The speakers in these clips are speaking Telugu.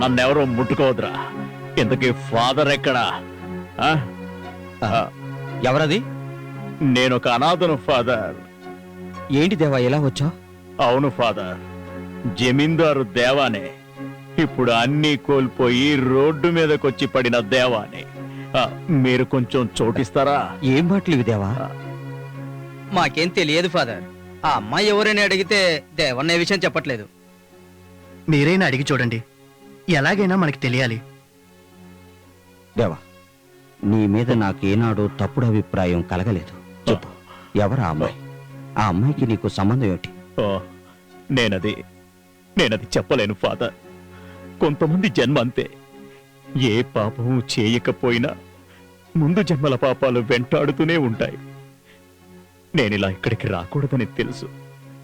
నన్నెవరో ముట్టుకోవద్దురా. ఇంతకీ ఫాదర్ ఎక్కడా? ఎవరది? నేనొక అనాథను ఫాదర్. ఏంటి దేవా ఎలా వచ్చావు? అవును ఫాదర్, జమీందారు దేవానే. ఇప్పుడు అన్నీ కోల్పోయి రోడ్డు మీదకొచ్చి పడిన దేవానే. మీరు కొంచెం చోటిస్తారా? ఏం మాటలు ఇవి దేవా? మాకేం తెలియదు ఫాదర్. ఆ అమ్మాయి ఎవరైనా అడిగితే దేవన్న విషయం చెప్పట్లేదు. మీరైనా అడిగి చూడండి, ఎలాగైనా మనకి తెలియాలి. దేవా, నీ మీద నాకేనాడు తప్పుడు అభిప్రాయం కలగలేదు. చెప్పు, ఎవరా అమ్మాయి? ఆ అమ్మాయికి నీకు సంబంధం ఏమిటి? నేనది చెప్పలేను ఫాదర్. కొంతమంది జన్మ అంతే. ఏ పాపము చేయకపోయినా ముందు జన్మల పాపాలు వెంటాడుతూనే ఉంటాయి. నేనిలా ఇక్కడికి రాకూడదని తెలుసు,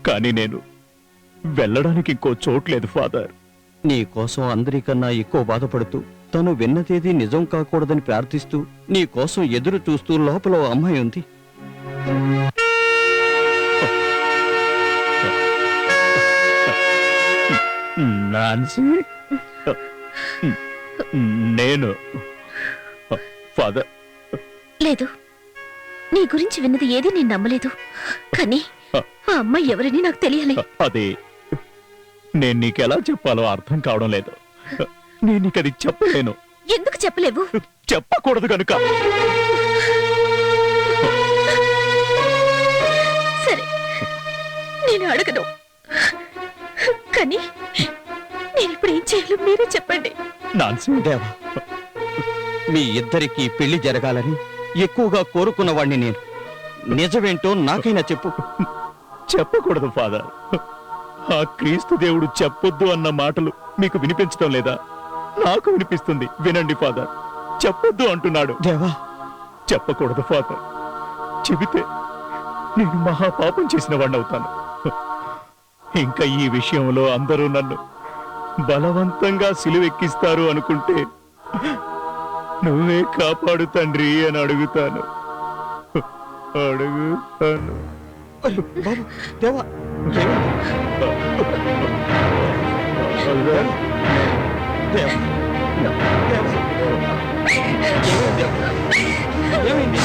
కానీ నేను వెళ్ళడానికి ఇంకో చోట్లేదు ఫాదర్. నీ కోసం అందరికన్నా ఎక్కువ బాధపడుతూ, తను విన్నదేది నిజం కాకూడదని ప్రార్థిస్తూ, నీ కోసం ఎదురు చూస్తూ లోపల ఓ అమ్మాయి ఉంది. నాన్సీ, నేను ఫాదర్. లేదు, నీ గురించి విన్నది ఏది నేను నమ్మలేదు. కానీ ఆ అమ్మాయి ఎవరని నాకు తెలియాలి. అది నేను నీకెలా చెప్పాలో అర్థం కావడం లేదు. నేను నీకది చెప్పలేను. ఎందుకు చెప్పలేవు? చెప్పకూడదు కనుక. సరే, నేను అడగను. కానీ నేను ఇప్పుడు ఏం చేయాలో మీరే చెప్పండి. నాన్సీ, దేవా, మీ ఇద్దరికీ పెళ్లి జరగాలని ఎక్కువగా కోరుకున్నవాణ్ణి నేను. నిజమేంటో నాకైనా చెప్పు. చెప్పకూడదు ఫాదర్. ఆ క్రీస్తు దేవుడు చెప్పొద్దు అన్న మాటలు మీకు వినిపించడం లేదా? నాకు వినిపిస్తుంది. వినండి ఫాదర్, చెప్పొద్దు అంటున్నాడు. దేవా, చెప్పకూడదు ఫాదర్. చెబితే నేను మహాపాపం చేసిన వాడిని అవుతాను. ఇంకా ఈ విషయంలో అందరూ నన్ను బలవంతంగా సిలువెక్కిస్తారు అనుకుంటే నువ్వే కాపాడు తండ్రి అని అడుగుతాను. బాబు, దేవా, ఏమైంది?